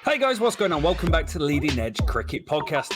Hey guys, what's going on? Welcome back to the Leading Edge Cricket Podcast.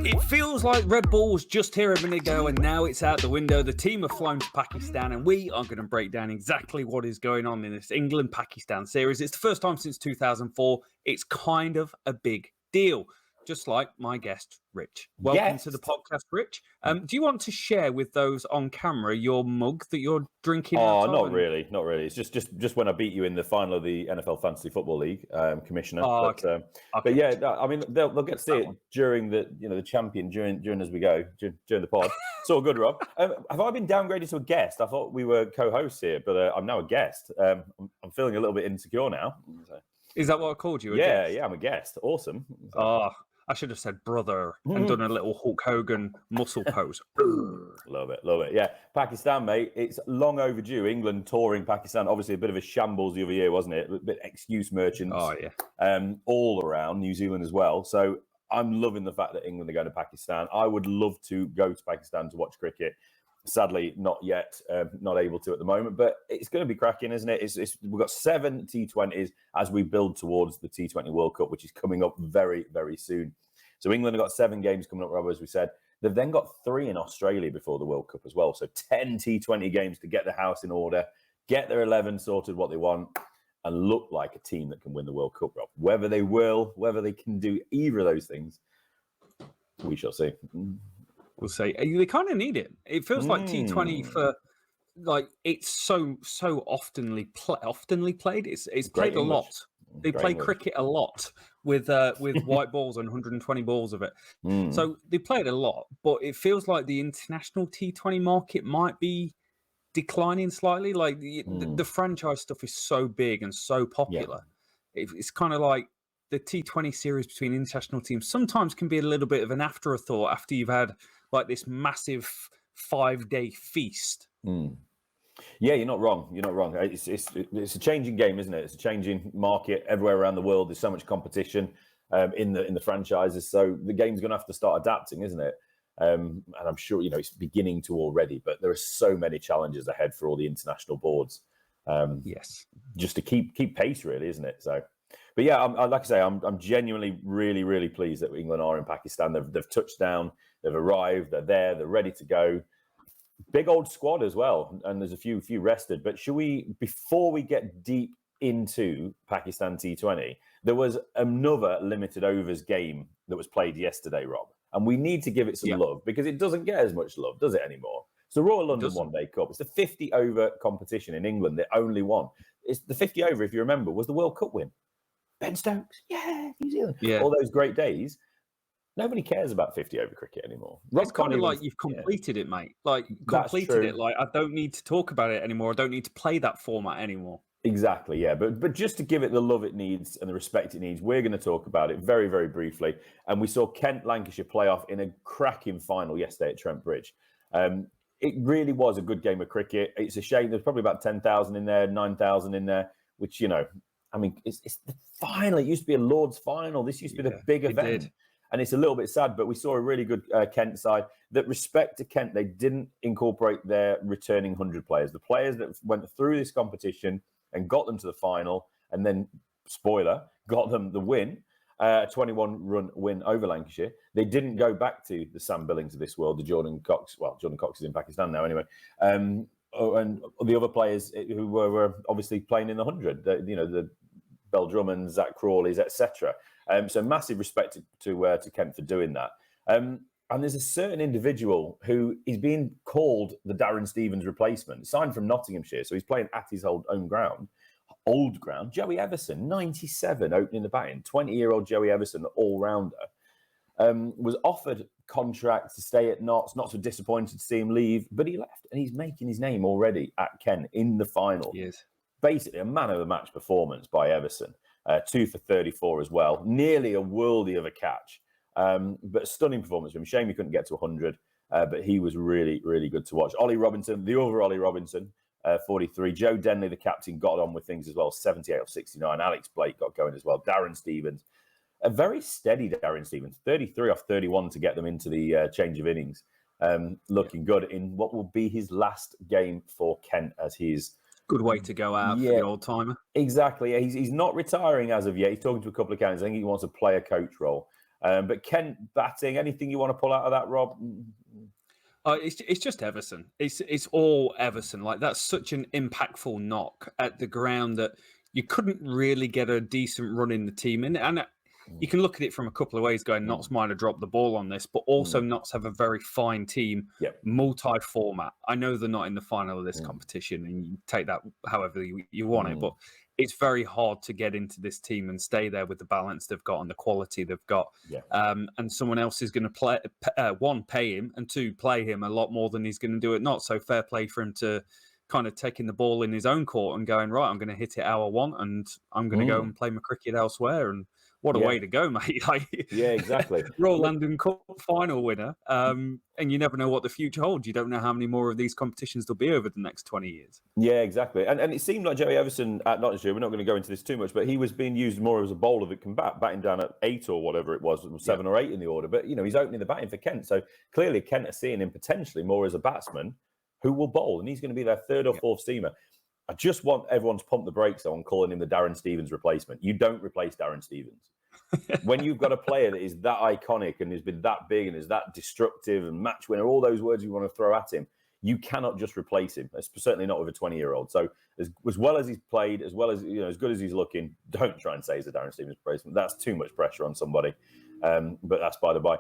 It feels like Red Bull was just here a minute ago and now it's out the window. The team have flown to Pakistan and we are going to break down exactly what is going on in this England-Pakistan series. It's the first time since 2004. It's kind of a big deal, just like my guest, Rich. Welcome to the podcast, Rich. Do you want to share with those on camera your mug that you're drinking out of? Not really. It's just when I beat you in the final of the NFL Fantasy Football League, Commissioner. Okay. But yeah, I mean they'll get to see it during the champion during as we go during the pod. It's all good, Rob. Have I been downgraded to a guest? I thought we were co-hosts here, but I'm now a guest. I'm feeling a little bit insecure now. So. Is that what I called you? Yeah, I'm a guest. Awesome. I should have said brother and done a little Hulk Hogan muscle pose. Love it. Yeah, Pakistan, mate. It's long overdue. England touring Pakistan. Obviously, a bit of a shambles the other year, wasn't it? A bit excuse merchants. Oh yeah. All around New Zealand as well. So I'm loving the fact that England are going to Pakistan. I would love to go to Pakistan to watch cricket. Sadly, not yet. Not able to at the moment. But it's going to be cracking, isn't it? We've got 7 T20s as we build towards the T20 World Cup, which is coming up very, very soon. So England have got 7 games coming up, Rob, as we said. They've then got 3 in Australia before the World Cup as well. So 10 T20 games to get the house in order, get their 11 sorted what they want, and look like a team that can win the World Cup, Rob. Whether they will, whether they can do either of those things, we shall see. We'll say they kind of need it. It feels like T20 for it's so oftenly played. It's played a lot. They play cricket a lot with white balls and 120 balls of it. So they play it a lot, but it feels like the international T20 market might be declining slightly. Like the franchise stuff is so big and so popular. Yeah. It's kind of like the T20 series between international teams sometimes can be a little bit of an afterthought after you've had like this massive 5-day feast. Yeah, you're not wrong. It's a changing game, isn't it? It's a changing market everywhere around the world. There's so much competition in the franchises, so the game's going to have to start adapting, isn't it? And I'm sure it's beginning to already. But there are so many challenges ahead for all the international boards. Yes, just to keep pace, really, isn't it? So. But yeah, like I say, I'm genuinely really, really pleased that England are in Pakistan. They've touched down, they've arrived, they're there, they're ready to go. Big old squad as well, and there's a few rested. But before we get deep into Pakistan T20, there was another limited overs game that was played yesterday, Rob, and we need to give it some love because it doesn't get as much love, does it anymore? It's the Royal London One Day Cup. It's the 50 over competition in England. The only one. It's the 50 over, if you remember, was the World Cup win. Ben Stokes, New Zealand. Yeah. All those great days. Nobody cares about 50 over cricket anymore. It's kind of like you've completed it, mate. Like, completed it. Like, I don't need to talk about it anymore. I don't need to play that format anymore. Exactly, yeah. But just to give it the love it needs and the respect it needs, we're going to talk about it very, very briefly. And we saw Kent-Lancashire playoff in a cracking final yesterday at Trent Bridge. It really was a good game of cricket. It's a shame there's probably about 10,000 in there, 9,000 in there, which, I mean, it's the final. It used to be a Lord's final. This used to be the big event. And it's a little bit sad, but we saw a really good Kent side. That respect to Kent, they didn't incorporate their returning 100 players. The players that went through this competition and got them to the final and then, spoiler, got them the win, a 21-run win over Lancashire. They didn't go back to the Sam Billings of this world, the Jordan Cox. Well, Jordan Cox is in Pakistan now anyway. And the other players who were obviously playing in the 100, the Bell Drummonds, Zach Crawleys, etc. So massive respect to Kent for doing that. And there's a certain individual who is being called the Darren Stevens replacement, signed from Nottinghamshire, so he's playing at his old ground. Joey Everson, 97, opening the batting, 20-year-old Joey Everson, all-rounder, was offered contract to stay at Notts. Notts were disappointed to see him leave, but he left, and he's making his name already at Kent in the final. He is. Basically, a man-of-the-match performance by Everson. 2 for 34 as well. Nearly a worldie of a catch. But a stunning performance from him. Shame he couldn't get to 100, but he was really, really good to watch. Ollie Robinson, the other Ollie Robinson, 43. Joe Denley, the captain, got on with things as well, 78 off 69. Alex Blake got going as well. Darren Stevens, a very steady Darren Stevens, 33 off 31 to get them into the change of innings. Looking good in what will be his last game for Kent as he's Good way to go out for the old timer. Exactly. Yeah, he's not retiring as of yet. He's talking to a couple of counties. I think he wants to play a coach role. But Kent batting, anything you want to pull out of that, Rob? It's just Everson. It's all Everson. Like, that's such an impactful knock at the ground that you couldn't really get a decent run in the team. And you can look at it from a couple of ways, going, Notts might have dropped the ball on this, but also Notts have a very fine team, multi-format. I know they're not in the final of this competition, and you take that however you want it, but it's very hard to get into this team and stay there with the balance they've got and the quality they've got. And someone else is going to pay him, and two, play him a lot more than he's going to do at Notts. So fair play for him to kind of taking the ball in his own court and going, right, I'm going to hit it how I want, and I'm going to go and play my cricket elsewhere. And what a way to go, mate. Exactly. Royal London Cup final winner. And you never know what the future holds. You don't know how many more of these competitions there'll be over the next 20 years. Yeah, exactly. And it seemed like Joey Everson at Nottinghamshire, we're not going to go into this too much, but he was being used more as a bowler that can batting down at 8 or whatever it was, 7 or 8 in the order. But, he's opening the batting for Kent. So clearly Kent are seeing him potentially more as a batsman who will bowl. And he's going to be their third or fourth seamer. I just want everyone to pump the brakes on calling him the Darren Stevens replacement. You don't replace Darren Stevens. When you've got a player that is that iconic and has been that big and is that destructive and match winner, all those words you want to throw at him, you cannot just replace him. It's certainly not with a 20-year-old. So as well as he's played, as well as as good as he's looking, don't try and say he's a Darren Stevens replacement. That's too much pressure on somebody. But that's by the by.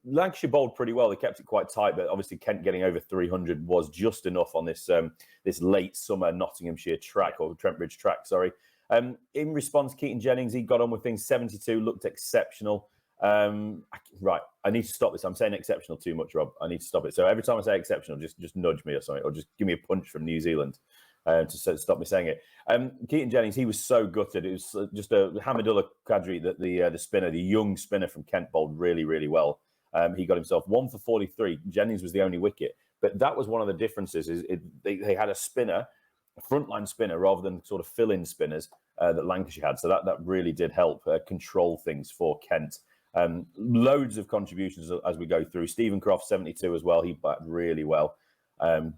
Lancashire bowled pretty well. They kept it quite tight, but obviously Kent getting over 300 was just enough on this this late summer Nottinghamshire track, or Trent Bridge track, sorry. In response, Keaton Jennings, he got on with things. 72, looked exceptional. Right, I need to stop this. I'm saying exceptional too much, Rob. I need to stop it. So every time I say exceptional, just nudge me or something, or just give me a punch from New Zealand to stop me saying it. Keaton Jennings, he was so gutted. It was just a Hamidullah Qadri, the spinner, the young spinner from Kent, bowled really, really well. He got himself 1 for 43. Jennings was the only wicket. But that was one of the differences. They had a spinner, a frontline spinner, rather than sort of fill-in spinners that Lancashire had. So that really did help control things for Kent. Loads of contributions as we go through. Stephen Croft, 72 as well. He batted really well.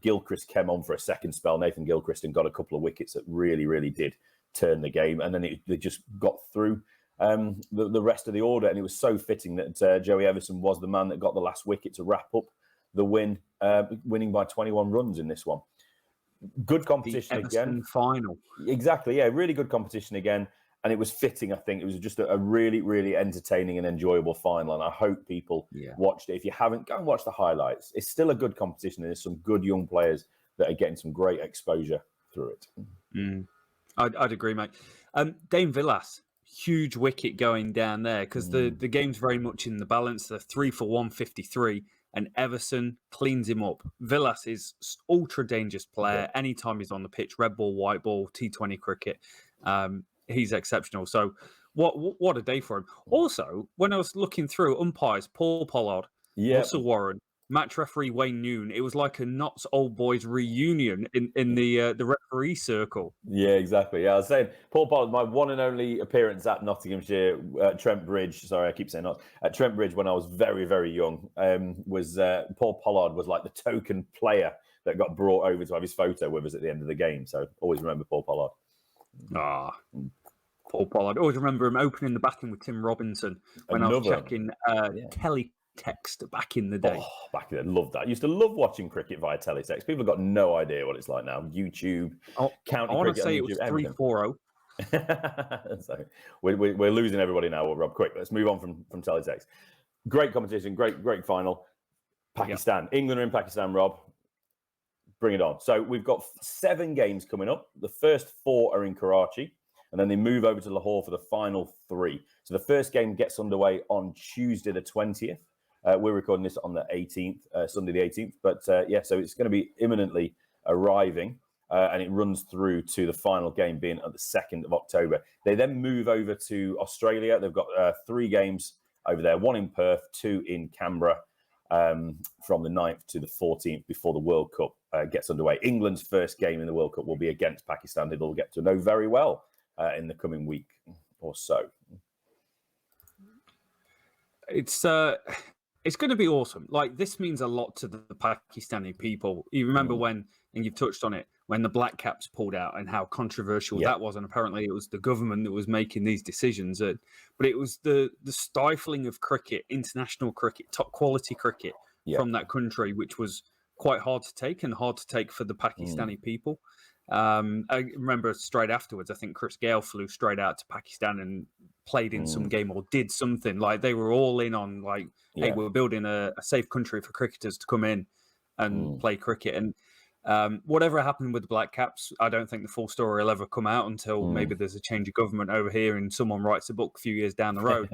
Gilchrist came on for a second spell. Nathan Gilchrist, and got a couple of wickets that really, really did turn the game. And then they just got through the rest of the order. And it was so fitting that Joey Everson was the man that got the last wicket to wrap up the win, winning by 21 runs in this one. Good competition again. Final. Exactly, yeah. Really good competition again. And it was fitting, I think. It was just a really, really entertaining and enjoyable final. And I hope people watched it. If you haven't, go and watch the highlights. It's still a good competition. And there's some good young players that are getting some great exposure through it. I'd agree, mate. Dane Villas, huge wicket going down there, because the game's very much in the balance. They're 3 for 153. And Everson cleans him up. Villas is ultra dangerous player. Anytime he's on the pitch, red ball, white ball, T20 cricket, he's exceptional. So what a day for him. Also, when I was looking through umpires, Paul Pollard, Russell Warren, match referee Wayne Noon, it was like a Notts old boys reunion in the referee circle. Yeah, exactly. Yeah, I was saying Paul Pollard, my one and only appearance at Nottinghamshire, Trent Bridge. Sorry, I keep saying Notts. At Trent Bridge when I was very, very young, was Paul Pollard was like the token player that got brought over to have his photo with us at the end of the game. So always remember Paul Pollard. Paul Pollard. Always remember him opening the batting with Tim Robinson when I was checking teletext back in the day. Back in the day, loved that. I used to love watching cricket via teletext. People have got no idea what it's like now. YouTube, county cricket. I want to say it was 3-4-0. So we're losing everybody now, Rob. Quick, let's move on from teletext. Great competition, great final. Pakistan. England are in Pakistan, Rob. Bring it on. So we've got 7 games coming up. The first 4 are in Karachi, and then they move over to Lahore for the final 3. So the first game gets underway on Tuesday the 20th. We're recording this on the 18th, Sunday the 18th. But so it's going to be imminently arriving, and it runs through to the final game being at the 2nd of October. They then move over to Australia. They've got 3 games over there, 1 in Perth, 2 in Canberra, from the 9th to the 14th before the World Cup gets underway. England's first game in the World Cup will be against Pakistan, who they'll get to know very well in the coming week or so. It's going to be awesome. Like, this means a lot to the Pakistani people. You remember when, and you've touched on it, when the Black Caps pulled out and how controversial that was. And apparently it was the government that was making these decisions. But it was the stifling of cricket, international cricket, top quality cricket from that country, which was quite hard to take and hard to take for the Pakistani people. I remember straight afterwards, I think Chris Gale flew straight out to Pakistan and played in some game or did something. Like they were all in on like, hey, we're building a safe country for cricketers to come in and play cricket. And whatever happened with the Black Caps, I don't think the full story will ever come out until maybe there's a change of government over here and someone writes a book a few years down the road.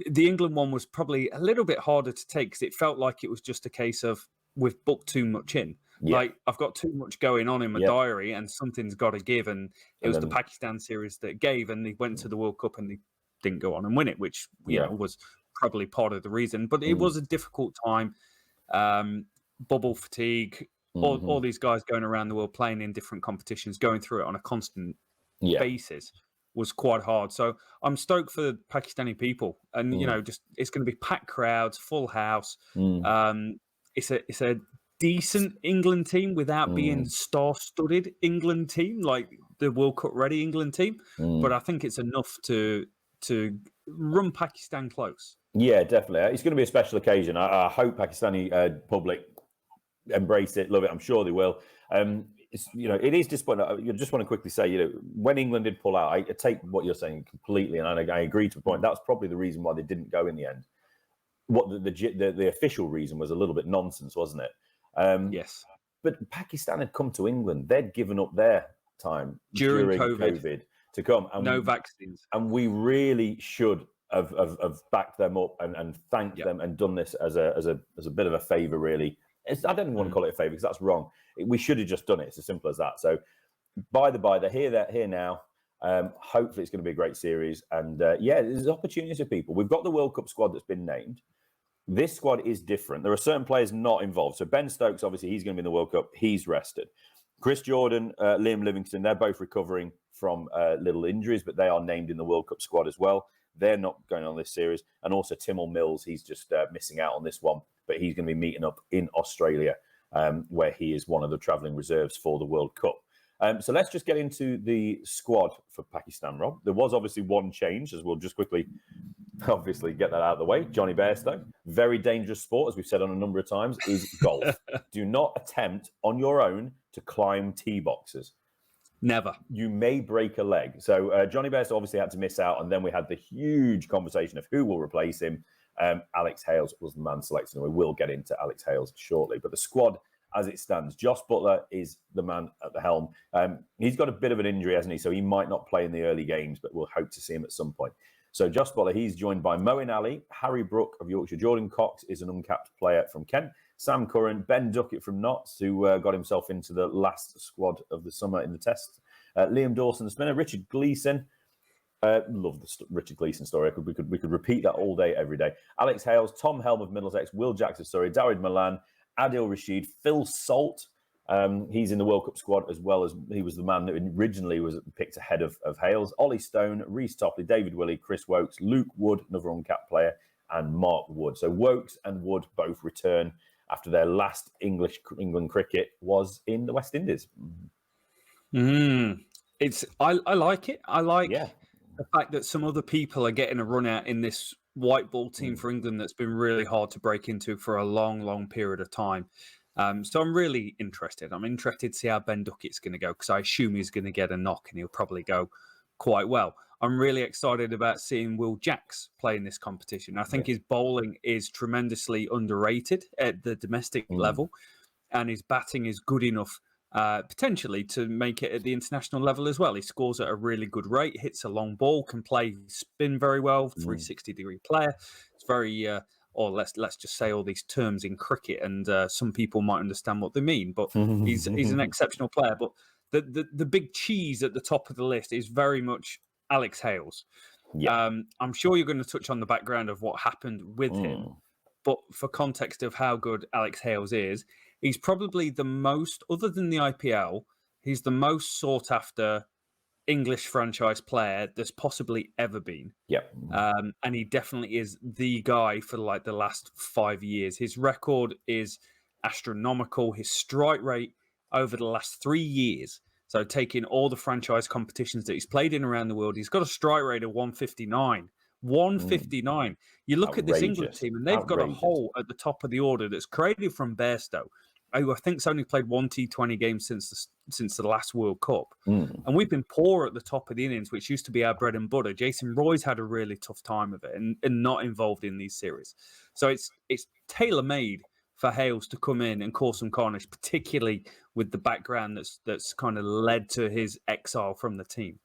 The England one was probably a little bit harder to take because it felt like it was just a case of we've booked too much in. Like I've got too much going on in my diary and something's got to give. And it was the Pakistan series that gave, and they went to the World Cup and they didn't go on and win it, which you know, was probably part of the reason. But it was a difficult time. Bubble fatigue, all these guys going around the world playing in different competitions, going through it on a constant basis was quite hard. So I'm stoked for the Pakistani people, and you know, just it's going to be packed crowds, full house. It's a decent England team without being star-studded England team like the World Cup ready England team, but I think it's enough to run Pakistan close. Yeah, definitely. It's going to be a special occasion. I hope Pakistani public embrace it, love it. I'm sure they will. It's, you know, it is disappointing. I just want to quickly say, you know, when England did pull out, I take what you're saying completely, and I agree to a point. That's probably the reason why they didn't go in the end. What the official reason was a little bit nonsense, wasn't it? Yes. But Pakistan had come to England. They'd given up their time during COVID to come. And no vaccines. And we really should have backed them up and thanked them and done this as a bit of a favour, really. I don't even want to call it a favour because that's wrong. We should have just done it. It's as simple as that. So, by the by, they're here now. Hopefully, it's going to be a great series. And there's opportunities for people. We've got the World Cup squad that's been named. This squad is different. There are certain players not involved. So Ben Stokes, obviously, he's going to be in the World Cup. He's rested. Chris Jordan, Liam Livingston, they're both recovering from little injuries, but they are named in the World Cup squad as well. They're not going on this series. And also Timel Mills, he's just missing out on this one, but he's going to be meeting up in Australia, where he is one of the travelling reserves for the World Cup. So let's just get into the squad for Pakistan, Rob. There was obviously one change, as we'll just quickly, obviously, get that out of the way. Johnny Bairstow, very dangerous sport, as we've said on a number of times, is golf. Do not attempt on your own to climb tee boxes. Never. You may break a leg. So Johnny Bairstow obviously had to miss out, and then we had the huge conversation of who will replace him. Alex Hales was the man selected, and we will get into Alex Hales shortly. But the squad, as it stands, Josh Buttler is the man at the helm. He's got a bit of an injury, hasn't he? So he might not play in the early games, but we'll hope to see him at some point. So Josh Buttler, he's joined by Moeen Ali, Harry Brook of Yorkshire, Jordan Cox is an uncapped player from Kent, Sam Curran, Ben Duckett from Notts, who got himself into the last squad of the summer in the test, Liam Dawson, the spinner, Richard Gleeson. Love the Richard Gleeson story. We could repeat that all day, every day. Alex Hales, Tom Helm of Middlesex, Will Jackson, sorry, Darid Milan, Adil Rashid, Phil Salt. He's in the World Cup squad, as well as he was the man that originally was picked ahead of Hales. Ollie Stone, Reece Topley, David Willey, Chris Wokes, Luke Wood, another uncapped player, and Mark Wood. So Wokes and Wood both return after their last England cricket was in the West Indies. I like it. I like the fact that some other people are getting a run out in this white ball team for England that's been really hard to break into for a long, long period of time. So I'm really interested. I'm interested to see how Ben Duckett's going to go, because I assume he's going to get a knock and he'll probably go quite well. I'm really excited about seeing Will Jacks play in this competition. I think his bowling is tremendously underrated at the domestic level, and his batting is good enough potentially to make it at the international level as well. He scores at a really good rate, hits a long ball, can play spin very well, 360-degree player. It's very, or let's just say all these terms in cricket, and some people might understand what they mean, but he's an exceptional player. But the big cheese at the top of the list is very much Alex Hales. I'm sure you're going to touch on the background of what happened with him, but for context of how good Alex Hales is, he's probably the most, other than the IPL, he's the most sought after English franchise player there's possibly ever been. And he definitely is the guy for like the last 5 years. His record is astronomical. His strike rate over the last 3 years. So taking all the franchise competitions that he's played in around the world, he's got a strike rate of 159. 159. You look at this England team, and they've got a hole at the top of the order that's created from Bairstow, who I think's only played one T20 game since the last World Cup. And we've been poor at the top of the innings, which used to be our bread and butter. Jason Roy's had a really tough time of it and not involved in these series. So it's tailor-made for Hales to come in and cause some carnage, particularly with the background that's kind of led to his exile from the team.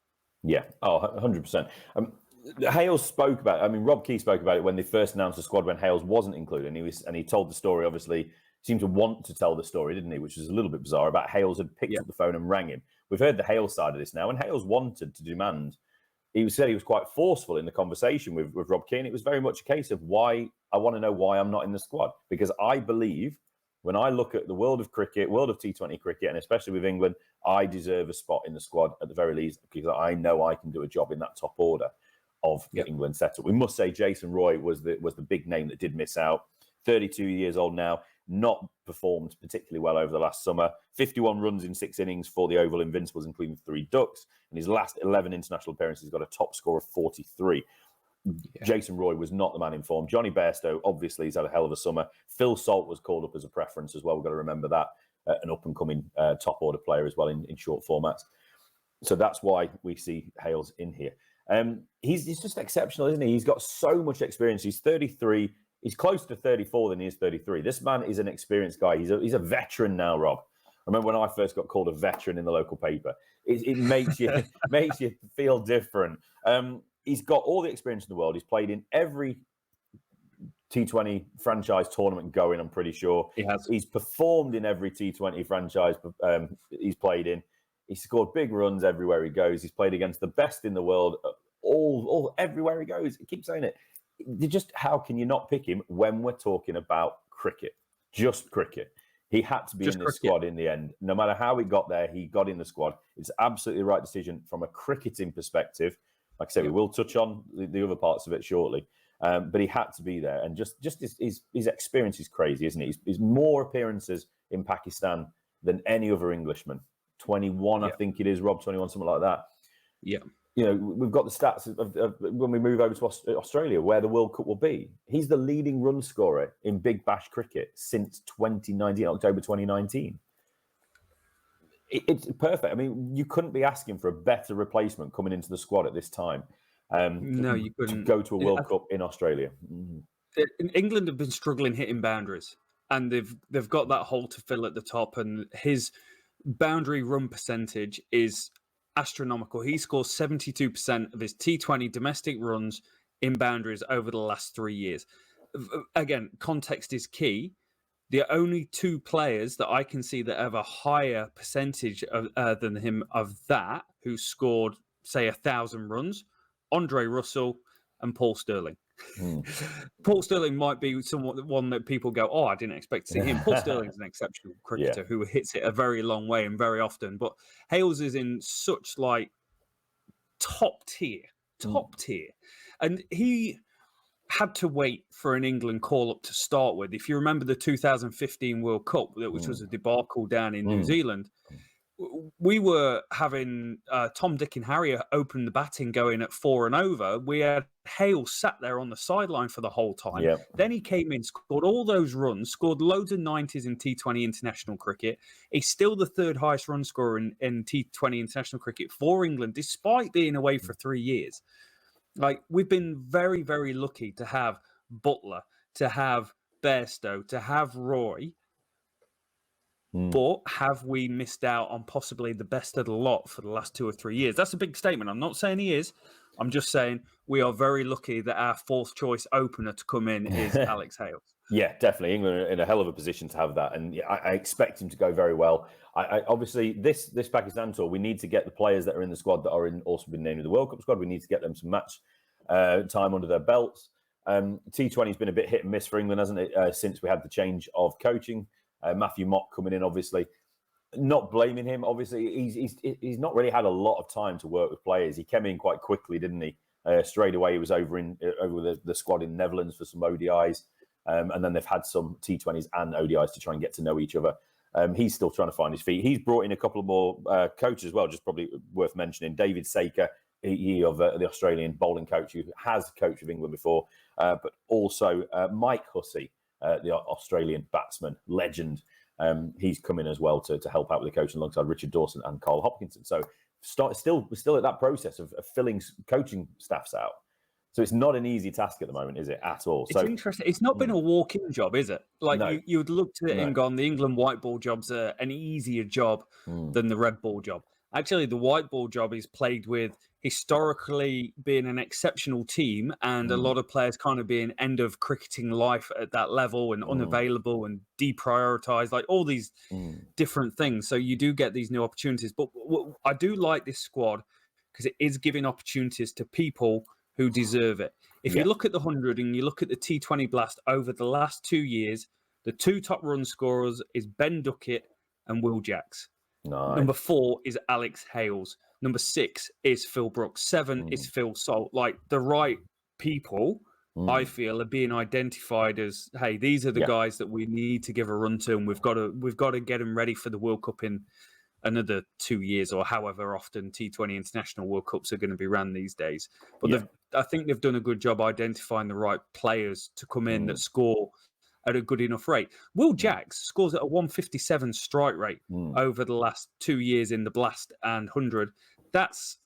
Yeah, 100%. Hales spoke about it. I mean, Rob Key spoke about it when they first announced the squad when Hales wasn't included. And he told the story, obviously, seemed to want to tell the story, didn't he? Which is a little bit bizarre about Hales had picked up the phone and rang him. We've heard the Hales side of this now, and Hales wanted to demand. He said he was quite forceful in the conversation with Rob Key, and it was very much a case of why I want to know why I'm not in the squad. Because I believe when I look at the world of cricket, world of T20 cricket, and especially with England, I deserve a spot in the squad at the very least because I know I can do a job in that top order of the England setup. We must say Jason Roy was the big name that did miss out. 32 years old now, not performed particularly well over the last summer. 51 runs in 6 innings for the Oval Invincibles, including 3 ducks. And his last 11 international appearances, got a top score of 43. Jason Roy was not the man in form. Johnny Bairstow, obviously, he's had a hell of a summer. Phil Salt was called up as a preference as well. We've got to remember that. An up-and-coming top order player as well in short formats. So that's why we see Hales in here. He's just exceptional, isn't he? He's got so much experience. He's 33. He's closer to 34 than he is 33. This man is an experienced guy. He's a veteran now, Rob. I remember when I first got called a veteran in the local paper. It makes you makes you feel different. He's got all the experience in the world. He's played in every T20 franchise tournament going, I'm pretty sure. He has. He's performed in every T20 franchise he's played in. He's scored big runs everywhere he goes. He's played against the best in the world all everywhere he goes. He keeps saying it. Just how can you not pick him when we're talking about cricket? Just cricket. He had to be in this squad in the end. No matter how he got there, he got in the squad. It's absolutely the right decision from a cricketing perspective. Like I said, we will touch on the other parts of it shortly. But he had to be there. And just his experience is crazy, isn't it? He's more appearances in Pakistan than any other Englishman. 21, I think it is, Rob, 21, something like that. Yeah. You know, we've got the stats of when we move over to Australia, where the World Cup will be. He's the leading run scorer in Big Bash cricket since 2019, October 2019. It's perfect. I mean, you couldn't be asking for a better replacement coming into the squad at this time. No, you couldn't. To go to a World Cup in Australia. England have been struggling hitting boundaries, and they've got that hole to fill at the top, and his boundary run percentage is astronomical. He scores 72% of his T20 domestic runs in boundaries over the last 3 years. Again, context is key. The only 2 players that I can see that have a higher percentage than him of that, who scored, say, 1,000 runs, Andre Russell and Paul Sterling. Paul Sterling might be one that people go, oh, I didn't expect to see him. Paul Sterling's an exceptional cricketer who hits it a very long way and very often. But Hales is in such like top tier. And he had to wait for an England call-up to start with. If you remember the 2015 World Cup, which was a debacle down in New Zealand, we were having Tom, Dick and Harry open the batting going at 4 and over. We had Hales sat there on the sideline for the whole time. Yep. Then he came in, scored all those runs, scored loads of 90s in T20 international cricket. He's still the 3rd highest run scorer in T20 international cricket for England, despite being away for 3 years. Like, we've been very, very lucky to have Butler, to have Bairstow, to have Roy. But have we missed out on possibly the best of the lot for the last 2 or 3 years? That's a big statement. I'm not saying he is. I'm just saying we are very lucky that our 4th choice opener to come in is Alex Hales. Yeah, definitely. England are in a hell of a position to have that. And I expect him to go very well. I obviously, this Pakistan tour, we need to get the players that are in the squad that are also been named in the World Cup squad. We need to get them some match time under their belts. T20 has been a bit hit and miss for England, hasn't it, since we had the change of coaching. Matthew Mott coming in, obviously. Not blaming him, obviously. He's not really had a lot of time to work with players. He came in quite quickly, didn't he? Straight away, he was over the squad in Netherlands for some ODIs. And then they've had some T20s and ODIs to try and get to know each other. He's still trying to find his feet. He's brought in a couple of more coaches as well, just probably worth mentioning. David Saker, he of the Australian bowling coach who has coached with England before, but also Mike Hussey, the Australian batsman legend. He's come in as well to help out with the coaching alongside Richard Dawson and Carl Hopkinson. So we're still at that process of filling coaching staffs out. So it's not an easy task at the moment, is it, at all? It's interesting. It's not been a walk-in job, is it? Like No. you would look at it and gone, the England white ball job's an easier job than the red ball job. Actually, the white ball job is plagued with historically being an exceptional team and a lot of players kind of being end of cricketing life at that level and unavailable and deprioritized, like all these different things. So you do get these new opportunities. But I do like this squad because it is giving opportunities to people who deserve it. If you look at the 100 and you look at the T20 Blast over the last 2 years, the two top run scorers is Ben Duckett and Will Jacks. Nice. Number 4 is Alex Hales. Number 6 is Phil Brooks. 7 is Phil Salt. Like the right people, I feel, are being identified as, hey, these are the guys that we need to give a run to, and we've got to get them ready for the World Cup in another 2 years or however often T20 International World Cups are going to be run these days. But I think they've done a good job identifying the right players to come in that score at a good enough rate. Will Jacks scores at a 157 strike rate over the last 2 years in the Blast and 100. That's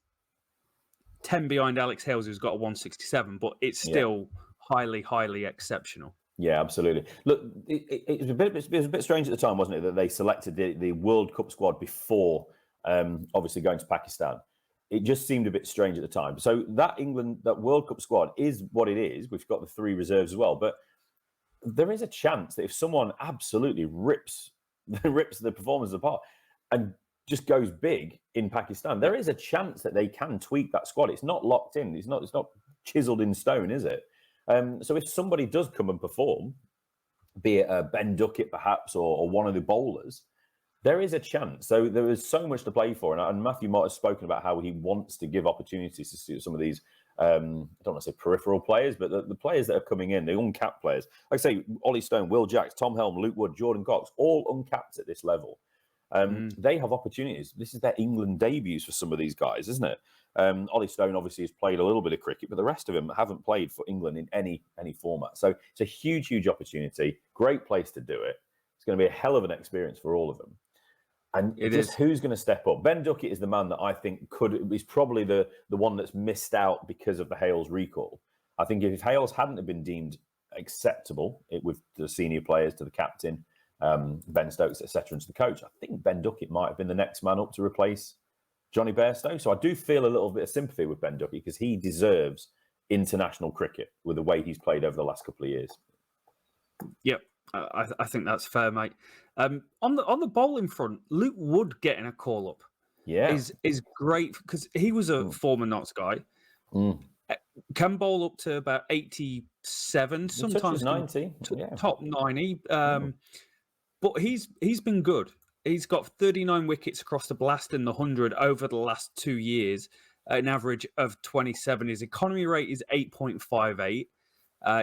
10 behind Alex Hales, who's got a 167, but it's still highly, highly exceptional. Yeah, absolutely. Look, it was a bit strange at the time, wasn't it, that they selected the World Cup squad before obviously going to Pakistan. It just seemed a bit strange at the time. So that World Cup squad is what it is. We've got the 3 reserves as well, but there is a chance that if someone absolutely rips the performance apart and just goes big in Pakistan, there is a chance that they can tweak that squad. It's not locked in. It's not chiseled in stone, is it? So if somebody does come and perform, be it Ben Duckett perhaps or one of the bowlers, there is a chance. So there is so much to play for. And Matthew Mott has spoken about how he wants to give opportunities to some of these, I don't want to say peripheral players, but the players that are coming in, the uncapped players. Like I say, Ollie Stone, Will Jacks, Tom Helm, Luke Wood, Jordan Cox, all uncapped at this level. They have opportunities. This is their England debuts for some of these guys, isn't it? Ollie Stone obviously has played a little bit of cricket, but the rest of them haven't played for England in any format. So it's a huge, huge opportunity. Great place to do it. It's going to be a hell of an experience for all of them. And who's going to step up? Ben Duckett is the man that I think is probably the one that's missed out because of the Hales recall. I think if Hales hadn't been deemed acceptable with the senior players to the captain, Ben Stokes, etc., and to the coach, I think Ben Duckett might have been the next man up to replace Johnny Bairstow. So I do feel a little bit of sympathy with Ben Duckett because he deserves international cricket with the way he's played over the last couple of years. Yep, I think that's fair, mate. On the bowling front, Luke Wood getting a call up, is great because he was a former Notts guy. Can bowl up to about 87, sometimes 90, top 90. But he's been good. He's got 39 wickets across the Blast and the 100 over the last 2 years, an average of 27. His economy rate is 8.58.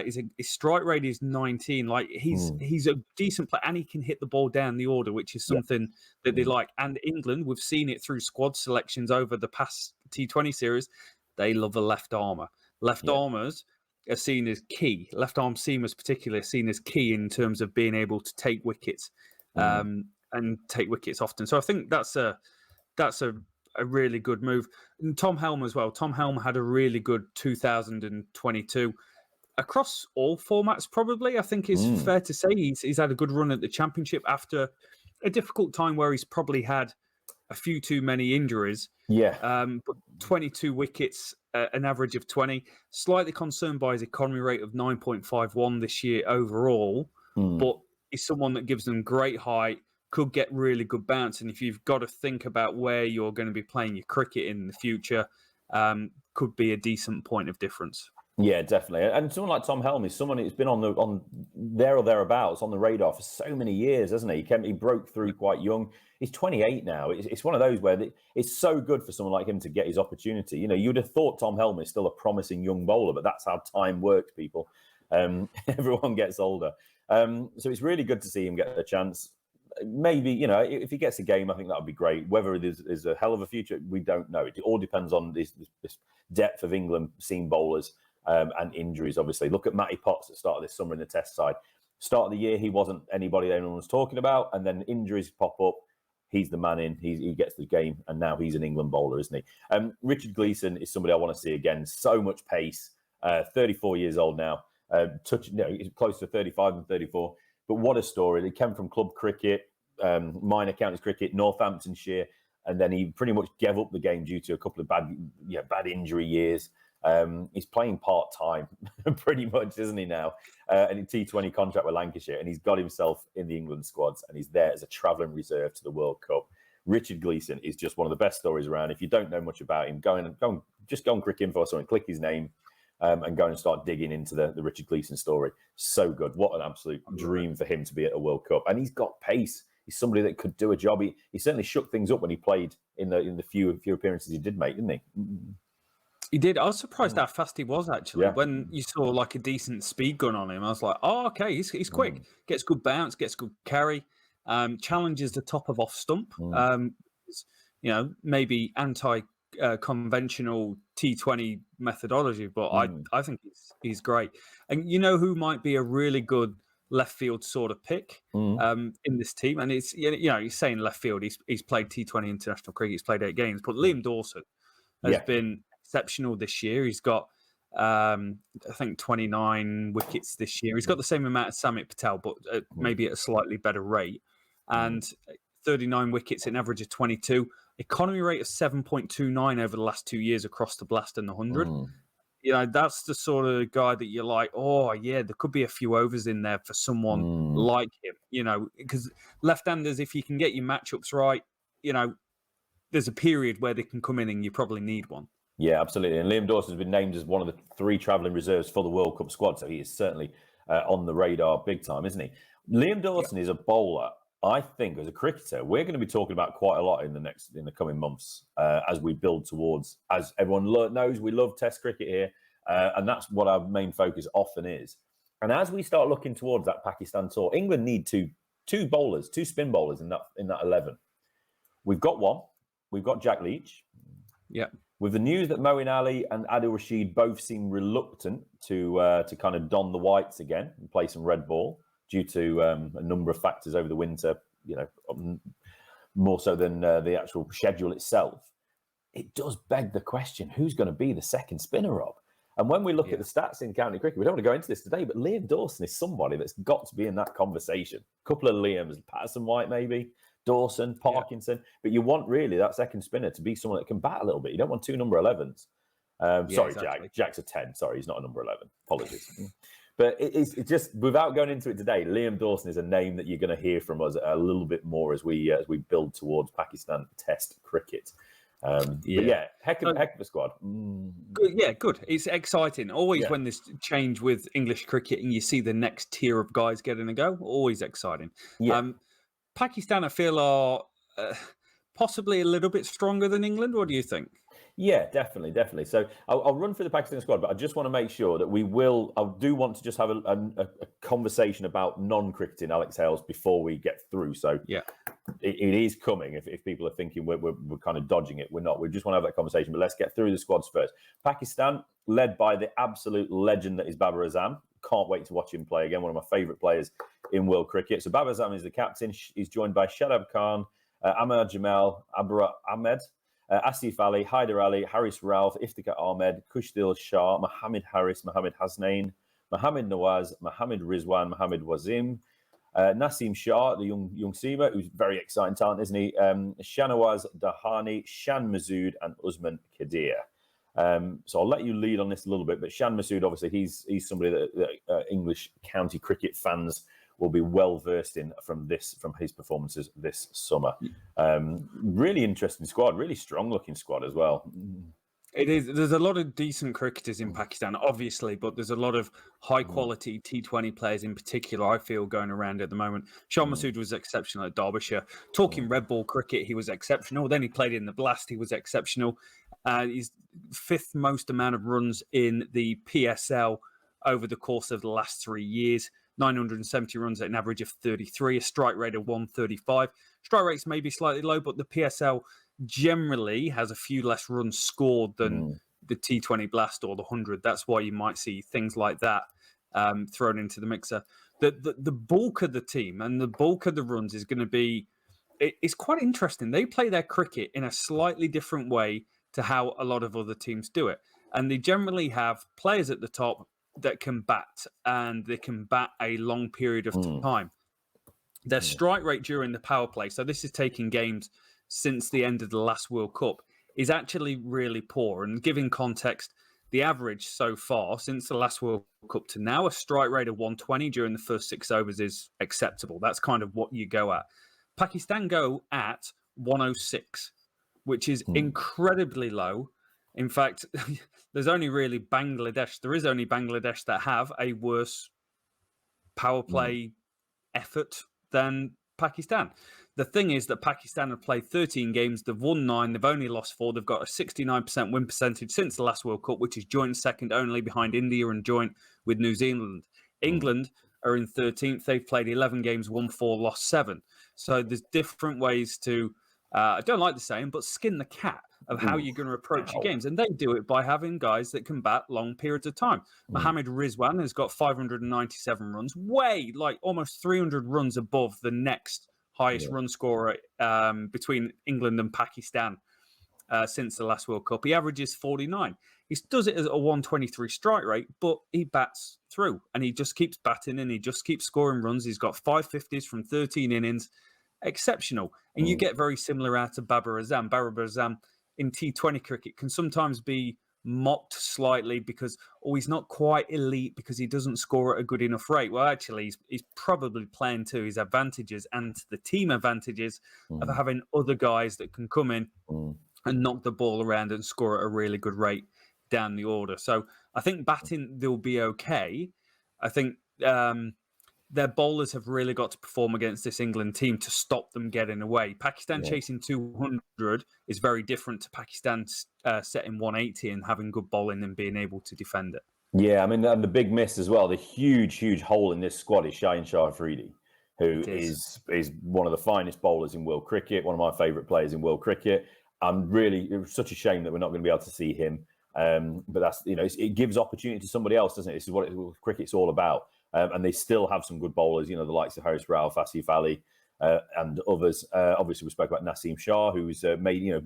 His strike rate is 19. Like he's a decent player, and he can hit the ball down the order, which is something that they like. And England, we've seen it through squad selections over the past T20 series. They love a left armour. Left armers are seen as key. Left arm seamers, particularly, are seen as key in terms of being able to take wickets and take wickets often. So I think that's a really good move. And Tom Helm as well. Tom Helm had a really good 2022 across all formats. Probably, I think it's fair to say he's had a good run at the Championship after a difficult time where he's probably had a few too many injuries. But 22 wickets, an average of 20. Slightly concerned by his economy rate of 9.51 this year overall, but he's someone that gives them great height, could get really good bounce. And if you've got to think about where you're going to be playing your cricket in the future, could be a decent point of difference. Yeah, definitely. And someone like Tom Helm is someone who's been on there or thereabouts on the radar for so many years, hasn't he? He broke through quite young. He's 28 now. It's one of those where it's so good for someone like him to get his opportunity. You know, you'd have thought Tom Helm is still a promising young bowler, but that's how time works, people. Everyone gets older. So it's really good to see him get a chance. maybe, if he gets a game, I think that would be great. Whether there's a hell of a future, we don't know. It all depends on this depth of England seam bowlers and injuries, obviously. Look at Matty Potts at the start of this summer in the Test side. Start of the year, he wasn't anybody anyone was talking about, and then injuries pop up. He's the man in. He gets the game, and now he's an England bowler, isn't he? Richard Gleeson is somebody I want to see again. So much pace. 34 years old now. He's close to 35 and 34. But what a story. He came from club cricket, minor counties cricket, Northamptonshire, and then he pretty much gave up the game due to a couple of bad injury years. He's playing part-time pretty much, isn't he now? And a T20 contract with Lancashire, and he's got himself in the England squads, and he's there as a travelling reserve to the World Cup. Richard Gleeson is just one of the best stories around. If you don't know much about him, go on Cricket Info or something, click his name, and go and start digging into the Richard Gleeson story. So good. What an absolute dream for him to be at a World Cup. And he's got pace. He's somebody that could do a job. He certainly shook things up when he played in the few appearances he did make, didn't he? He did. I was surprised how fast he was, actually. Yeah. When you saw like a decent speed gun on him, I was like, oh, okay, he's quick. Gets good bounce, gets good carry, challenges the top of off stump. Maybe anti-conventional T20 methodology, but I think he's great. And you know who might be a really good left field sort of pick in this team? And it's, he's saying left field. He's played T20 international cricket. He's played 8 games, but Liam Dawson has been exceptional this year. He's got, I think, 29 wickets this year. He's got the same amount as Samit Patel, but maybe at a slightly better rate. And 39 wickets, an average of 22. Economy rate of 7.29 over the last 2 years across the blast and the 100. That's the sort of guy that you're like, oh, yeah, there could be a few overs in there for someone like him, because left-handers, if you can get your matchups right, there's a period where they can come in and you probably need one. Yeah, absolutely. And Liam Dawson has been named as one of the 3 travelling reserves for the World Cup squad, so he is certainly on the radar big time, isn't he? Liam Dawson is a bowler. I think as a cricketer, we're going to be talking about quite a lot in the coming months as we build towards, as everyone knows, we love Test cricket here, and that's what our main focus often is. And as we start looking towards that Pakistan tour, England need two spin bowlers in that 11. We've got one. We've got Jack Leach. Yeah. With the news that Moeen Ali and Adil Rashid both seem reluctant to kind of don the whites again and play some red ball due to a number of factors over the winter, more so than the actual schedule itself, it does beg the question, who's going to be the second spinner, Rob? And when we look at the stats in county cricket, we don't want to go into this today, but Liam Dawson is somebody that's got to be in that conversation. A couple of Liams, Patterson White maybe, Dawson, Parkinson, but you want really that second spinner to be someone that can bat a little bit. You don't want 2 number 11s. Sorry, exactly. Jack's a 10. Sorry, he's not a number 11. Apologies. But it's just, without going into it today, Liam Dawson is a name that you're going to hear from us a little bit more as we build towards Pakistan Test cricket. Heck of a squad. Good. It's exciting. Always when this change with English cricket and you see the next tier of guys getting a go, always exciting. Pakistan, I feel, are possibly a little bit stronger than England. What do you think? Yeah, definitely. So I'll run through the Pakistan squad, but I just want to make sure that I do want to just have a conversation about non-cricketing Alex Hales before we get through. So it is coming. If people are thinking we're kind of dodging it, we're not. We just want to have that conversation, but let's get through the squads first. Pakistan, led by the absolute legend that is Babar Azam. Can't wait to watch him play again. One of my favourite players in world cricket. So Babar Azam is the captain. He's joined by Shadab Khan, Ahmad Jamal, Abra Ahmed, Asif Ali, Haider Ali, Haris Ralph, Iftikhar Ahmed, Kushdil Shah, Mohammed Harris, Mohammed Hasnain, Mohammed Nawaz, Mohammed Rizwan, Mohammed Wazim, Nasim Shah, the young seamer, who's very exciting talent, isn't he? Shanawaz Dahani, Shan Masood, and Usman Kadir. So I'll let you lead on this a little bit, but Shan Masood, obviously, he's somebody that English county cricket fans will be well versed in from his performances this summer. Really interesting squad, really strong looking squad as well. It is. There's a lot of decent cricketers in Pakistan, obviously, but there's a lot of high quality T20 players in particular, I feel, going around at the moment. Shan Masood was exceptional at Derbyshire. Talking red ball cricket, he was exceptional. Then he played in the Blast, he was exceptional. He's 5th most amount of runs in the PSL over the course of the last 3 years. 970 runs at an average of 33, a strike rate of 135. Strike rates may be slightly low, but the PSL generally has a few less runs scored than the T20 Blast or the 100. That's why you might see things like that thrown into the mixer. The bulk of the team and the bulk of the runs is going to be, it's quite interesting. They play their cricket in a slightly different way to how a lot of other teams do it. And they generally have players at the top that can bat, and they can bat a long period of time. Their strike rate during the power play, so this is taking games since the end of the last World Cup, is actually really poor. And giving context, the average so far since the last World Cup to now, a strike rate of 120 during the first 6 overs is acceptable. That's kind of what you go at. Pakistan go at 106, which is incredibly low. In fact, there's only really Bangladesh. There is only Bangladesh that have a worse power play effort than Pakistan. The thing is that Pakistan have played 13 games. They've won 9. They've only lost 4. They've got a 69% win percentage since the last World Cup, which is joint second only behind India and joint with New Zealand. England are in 13th. They've played 11 games, won 4, lost 7. So there's different ways to, I don't like the saying, but skin the cat of how you're going to approach your games. And they do it by having guys that can bat long periods of time. Mohammed Rizwan has got 597 runs, like almost 300 runs above the next highest run scorer between England and Pakistan since the last World Cup. He averages 49. He does it at a 123 strike rate, but he bats through and he just keeps batting and he just keeps scoring runs. He's got 550s from 13 innings. Exceptional. And you get very similar out of Babar Azam. Babar Azam in T20 cricket can sometimes be mocked slightly because, he's not quite elite because he doesn't score at a good enough rate. Well, actually, he's probably playing to his advantages and to the team advantages of having other guys that can come in and knock the ball around and score at a really good rate down the order. So I think batting, they'll be okay. I think their bowlers have really got to perform against this England team to stop them getting away. Pakistan chasing 200 is very different to Pakistan setting 180 and having good bowling and being able to defend it. Yeah, I mean, and the big miss as well, the huge hole in this squad is Shaheen Shah Afridi, who is one of the finest bowlers in world cricket, one of my favourite players in world cricket. It was such a shame that we're not going to be able to see him. But that's, it gives opportunity to somebody else, doesn't it? This is what cricket's all about. And they still have some good bowlers, the likes of Haris Rao, Asif Ali, and others. Obviously, we spoke about Naseem Shah, who's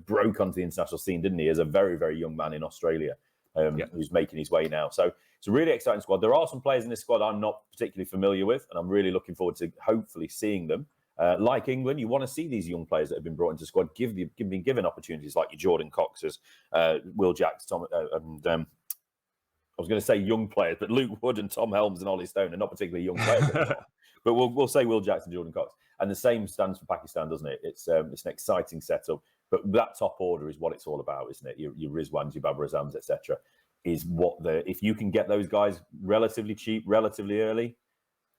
broke onto the international scene, didn't he, as a very, very young man in Australia, who's making his way now. So it's a really exciting squad. There are some players in this squad I'm not particularly familiar with, and I'm really looking forward to hopefully seeing them. Like England, you want to see these young players that have been brought into the squad being given opportunities, like your Jordan Coxes, Will Jacks, and I was going to say young players, but Luke Wood and Tom Helms and Ollie Stone are not particularly young players anymore. But we'll say Will Jacks and Jordan Cox. And the same stands for Pakistan, doesn't it? It's an exciting setup. But that top order is what it's all about, isn't it? Your Rizwans, your Babar Azams, etc. Is what if you can get those guys relatively cheap, relatively early,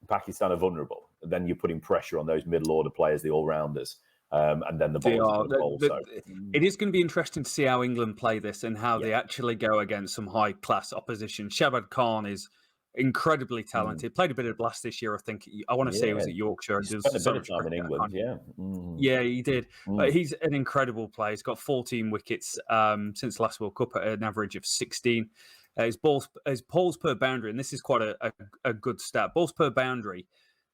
Pakistan are vulnerable. And then you're putting pressure on those middle order players, the all rounders. And then the bowlers. It is going to be interesting to see how England play this and how they actually go against some high class opposition. Shabad Khan is incredibly talented. Played a bit of Blast this year, I think. I want to say he was at Yorkshire. He spent a bit of time in England, Yeah, he did. He's an incredible player. He's got 14 wickets since last World Cup at an average of 16. His balls per boundary, and this is quite a good stat. Balls per boundary.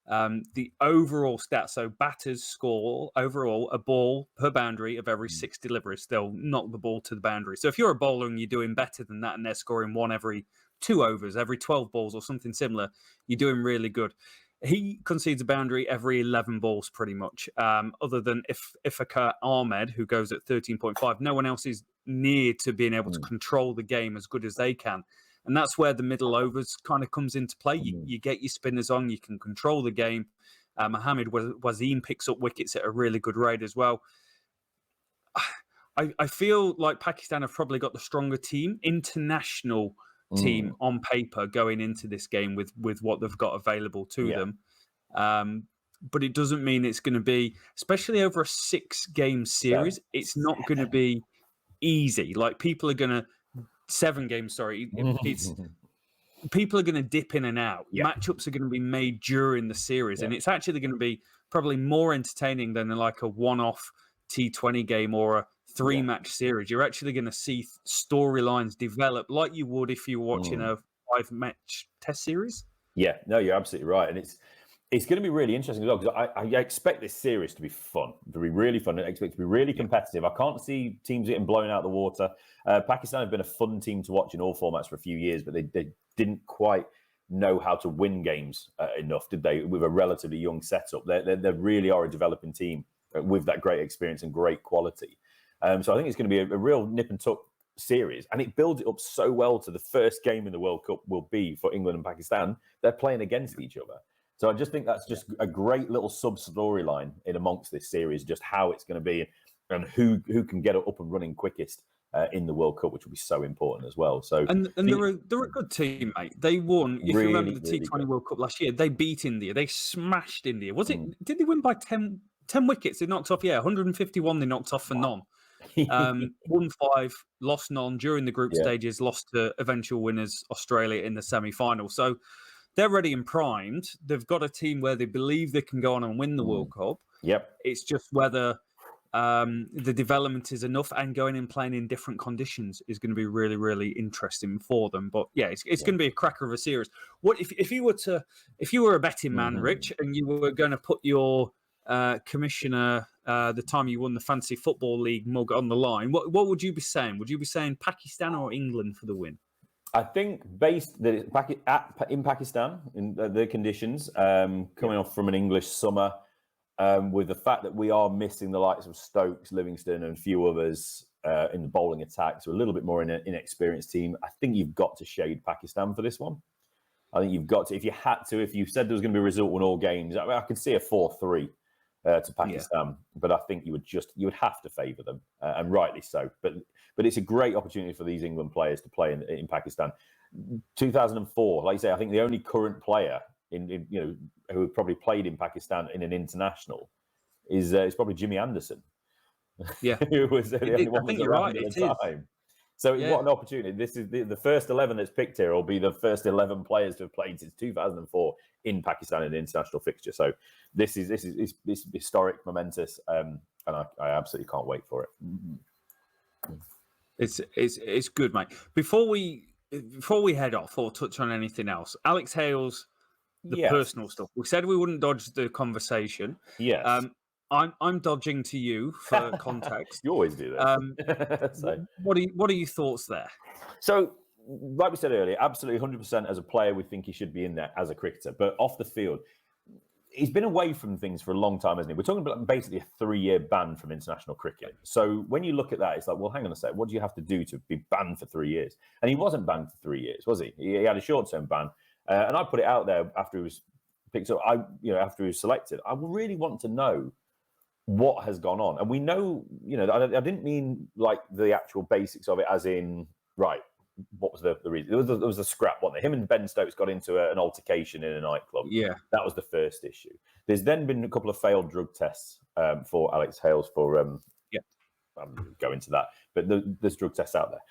The overall stat, so batters score overall a ball per boundary of every 6 deliveries. They'll knock the ball to the boundary. So if you're a bowler and you're doing better than that and they're scoring 1 every 2 overs, every 12 balls or something similar, you're doing really good. He concedes a boundary every 11 balls pretty much, other than Ifakar Ahmed, who goes at 13.5. No one else is near to being able to control the game as good as they can. And that's where the middle overs kind of comes into play. You get your spinners on, you can control the game. Mohammed Wasim picks up wickets at a really good rate as well. I feel like Pakistan have probably got the stronger international team on paper going into this game with what they've got available to them. But it doesn't mean it's going to be, especially over a 6-game series, it's not going to be easy. Like people are going to 7 games, sorry. people are going to dip in and out. Yeah. Matchups are going to be made during the series, and it's actually going to be probably more entertaining than like a one-off T20 game or a 3-match series. You're actually going to see storylines develop like you would if you were watching a 5-match test series. Yeah, no, you're absolutely right, and it's going to be really interesting as well, because I expect this series to be fun, to be really fun. I expect it to be really competitive. I can't see teams getting blown out of the water. Pakistan have been a fun team to watch in all formats for a few years, but they didn't quite know how to win games enough, did they? With a relatively young setup, they really are a developing team with that great experience and great quality. So I think it's going to be a real nip and tuck series, and it builds it up so well to the first game in the World Cup will be for England and Pakistan. They're playing against each other. So I just think that's just a great little sub-storyline in amongst this series, just how it's going to be and who can get it up and running quickest in the World Cup, which will be so important as well. So they're a good team, mate. They won. If you remember the T20 good. World Cup last year, they beat India. They smashed India. Was it? Did they win by 10 wickets? They knocked off. Yeah, 151. They knocked off for none. Won 5, lost none during the group stages. Lost to eventual winners Australia in the semi-final. So they're ready and primed. They've got a team where they believe they can go on and win the World Cup. Yep. It's just whether the development is enough, and going and playing in different conditions is going to be really, really interesting for them. But yeah, it's going to be a cracker of a series. What if you were a betting man, Rich, and you were going to put your commissioner the time you won the Fantasy Football League mug on the line, what would you be saying? Would you be saying Pakistan or England for the win? I think based that in Pakistan, in the conditions, coming off from an English summer, with the fact that we are missing the likes of Stokes, Livingston, and a few others in the bowling attack, so a little bit more in an inexperienced team, I think you've got to shade Pakistan for this one. I think you've got to, if you said there was going to be a result in all games, I can see a 4-3 to Pakistan, but I think you would have to favour them, and rightly so. But it's a great opportunity for these England players to play in Pakistan. 2004, like you say, I think the only current player in who probably played in Pakistan in an international is probably Jimmy Anderson. Yeah, who was the only one I think that was you're around right. at the time. So what an opportunity. This is the first 11 that's picked here will be the first 11 players to have played since 2004 in Pakistan in an international fixture. So this is historic, momentous, and I absolutely can't wait for it. It's good, mate. Before we head off or touch on anything else, Alex Hales, the personal stuff. We said we wouldn't dodge the conversation. Yes. I'm dodging to you for context. You always do that. So. What are your thoughts there? So, like we said earlier, absolutely 100% as a player, we think he should be in there as a cricketer. But off the field, he's been away from things for a long time, hasn't he? We're talking about basically a 3-year ban from international cricket. So when you look at that, it's like, well, hang on a sec. What do you have to do to be banned for 3 years? And he wasn't banned for 3 years, was he? He had a short-term ban. And I put it out there after he was picked up, after he was selected. I really want to know what has gone on. And we know, I didn't mean like the actual basics of it as in, right, what was the reason? There was a scrap, wasn't there? Him and Ben Stokes got into an altercation in a nightclub. Yeah. That was the first issue. There's then been a couple of failed drug tests for Alex Hales for, I'm going to go into that, but there's drug tests out there.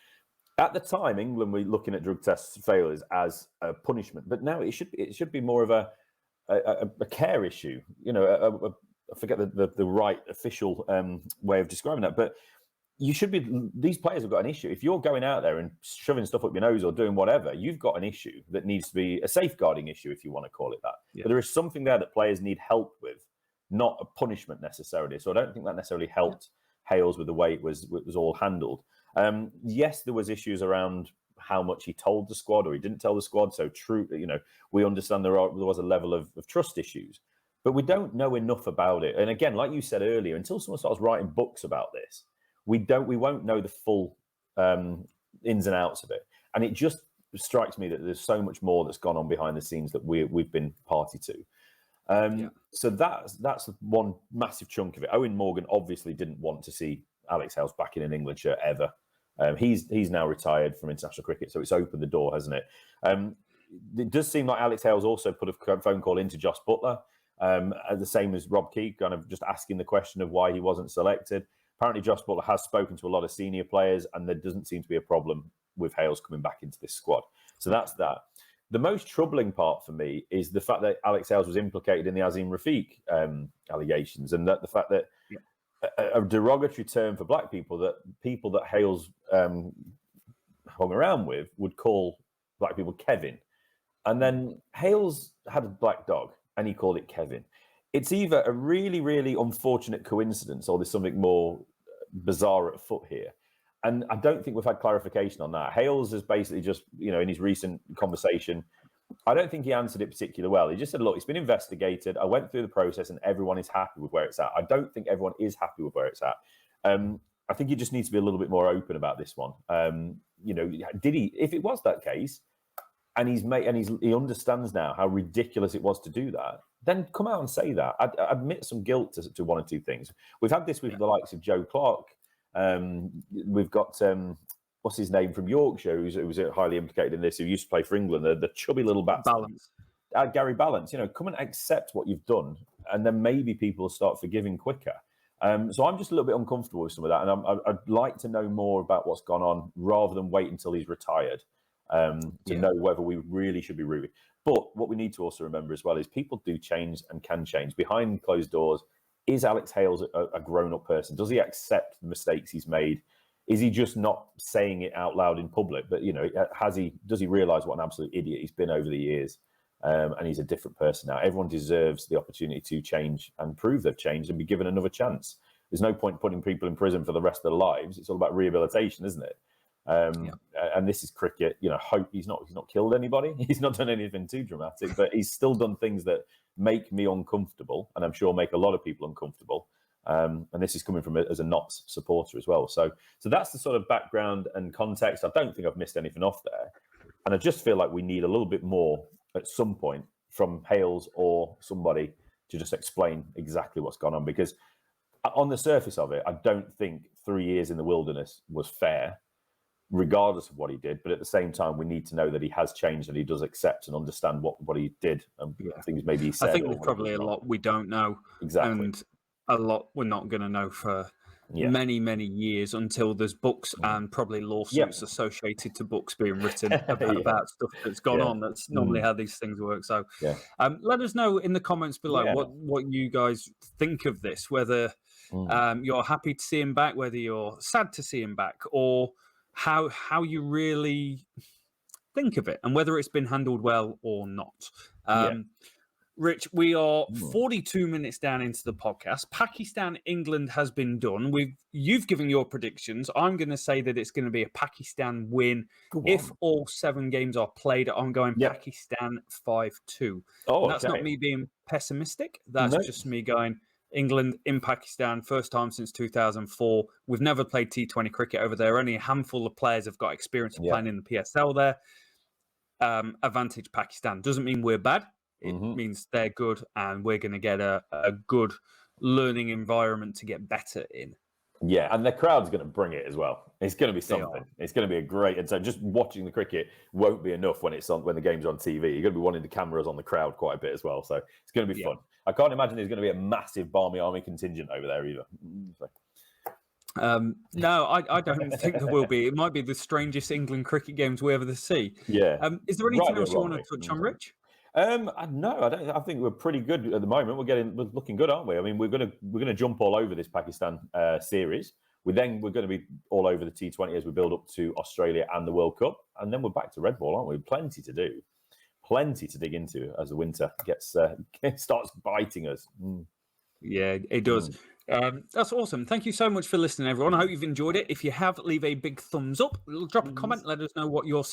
At the time, England were looking at drug tests failures as a punishment, but now it should be more of a care issue. I forget the right official way of describing that, but these players have got an issue. If you're going out there and shoving stuff up your nose or doing whatever, you've got an issue that needs to be a safeguarding issue, if you want to call it that. Yeah. But there is something there that players need help with, not a punishment necessarily. So I don't think that necessarily helped Hales with the way it was all handled. Yes, there was issues around how much he told the squad or he didn't tell the squad. So true, we understand there was a level of trust issues, but we don't know enough about it. And again, like you said earlier, until someone starts writing books about this, we won't know the full ins and outs of it. And it just strikes me that there's so much more that's gone on behind the scenes that we've been party to. So that's one massive chunk of it. Owen Morgan obviously didn't want to see Alex Hales back in an England shirt ever. He's now retired from international cricket, so it's opened the door, hasn't it? It does seem like Alex Hales also put a phone call into Josh Butler, the same as Rob Key, kind of just asking the question of why he wasn't selected. Apparently, Josh Butler has spoken to a lot of senior players, and there doesn't seem to be a problem with Hales coming back into this squad. So that's that. The most troubling part for me is the fact that Alex Hales was implicated in the Azim Rafiq allegations, and that the fact that a derogatory term for black people that Hales hung around with would call black people Kevin. And then Hales had a black dog and he called it Kevin. It's either a really, really unfortunate coincidence or there's something more bizarre at foot here. And I don't think we've had clarification on that. Hales has basically just, in his recent conversation, I don't think he answered it particularly well. He just said, look, it's been investigated. I went through the process and everyone is happy with where it's at. I don't think everyone is happy with where it's at. I think he just needs to be a little bit more open about this one. Did he, if it was that case, and he understands now how ridiculous it was to do that, then come out and say that. Admit some guilt to one or two things. We've had this with the likes of Joe Clark. We've got what's his name from Yorkshire, who was highly implicated in this, who used to play for England, the chubby little batsman. Gary Balance. Come and accept what you've done, and then maybe people will start forgiving quicker. So I'm just a little bit uncomfortable with some of that, and I'd like to know more about what's gone on rather than wait until he's retired to know whether we really should be ruby. But what we need to also remember as well is people do change and can change behind closed doors. Is Alex Hales a grown-up person? Does he accept the mistakes he's made? Is he just not saying it out loud in public? But does he realise what an absolute idiot he's been over the years? And he's a different person now. Everyone deserves the opportunity to change and prove they've changed and be given another chance. There's no point putting people in prison for the rest of their lives. It's all about rehabilitation, isn't it? And this is cricket. Hope he's not killed anybody. He's not done anything too dramatic, but he's still done things that make me uncomfortable, and I'm sure make a lot of people uncomfortable. And this is coming from as a Notts supporter as well. So that's the sort of background and context. I don't think I've missed anything off there, and I just feel like we need a little bit more at some point from Hales or somebody to just explain exactly what's gone on, because on the surface of it, I don't think 3 years in the wilderness was fair, regardless of what he did. But at the same time, we need to know that he has changed and he does accept and understand what he did and things maybe he said. I think there's probably a lot we don't know. Exactly. And a lot we're not going to know for many, many years until there's books and probably lawsuits associated to books being written about stuff that's gone on. That's normally how these things work. So let us know in the comments below what you guys think of this, whether you're happy to see him back, whether you're sad to see him back, or how you really think of it and whether it's been handled well or not. Rich, we are 42 minutes down into the podcast. Pakistan, England has been done. You've given your predictions. I'm going to say that it's going to be a Pakistan win. If all 7 games are played, I'm going Pakistan 5-2. That's not me being pessimistic. That's just me going England in Pakistan, first time since 2004. We've never played T20 cricket over there. Only a handful of players have got experience of playing in the PSL there. Advantage Pakistan. Doesn't mean we're bad. It means they're good, and we're going to get a good learning environment to get better in. Yeah, and the crowd's going to bring it as well. It's going to be something. It's going to be a great. And so just watching the cricket won't be enough when the game's on TV. You're going to be wanting the cameras on the crowd quite a bit as well. So it's going to be fun. I can't imagine there's going to be a massive Barmy Army contingent over there either. No, I don't think there will be. It might be the strangest England cricket games we ever see. Yeah. Is there anything else you want to touch on, Rich? No, I don't. I think we're pretty good at the moment. We're looking good, aren't we? I mean, we're gonna jump all over this Pakistan series. We're going to be all over the T20 as we build up to Australia and the World Cup, and then we're back to red ball, aren't we? Plenty to do, plenty to dig into as the winter starts biting us. Yeah, it does. That's awesome. Thank you so much for listening, everyone. I hope you've enjoyed it. If you have, leave a big thumbs up. Drop a comment. Let us know what your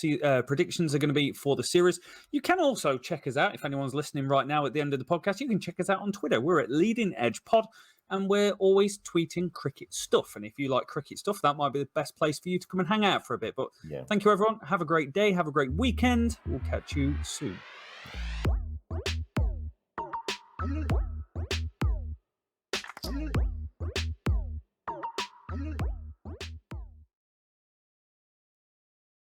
predictions are going to be for the series. You can also check us out. If anyone's listening right now at the end of the podcast, you can check us out on Twitter. We're at Leading Edge Pod, and we're always tweeting cricket stuff. And if you like cricket stuff, that might be the best place for you to come and hang out for a bit. But thank you, everyone. Have a great day. Have a great weekend. We'll catch you soon.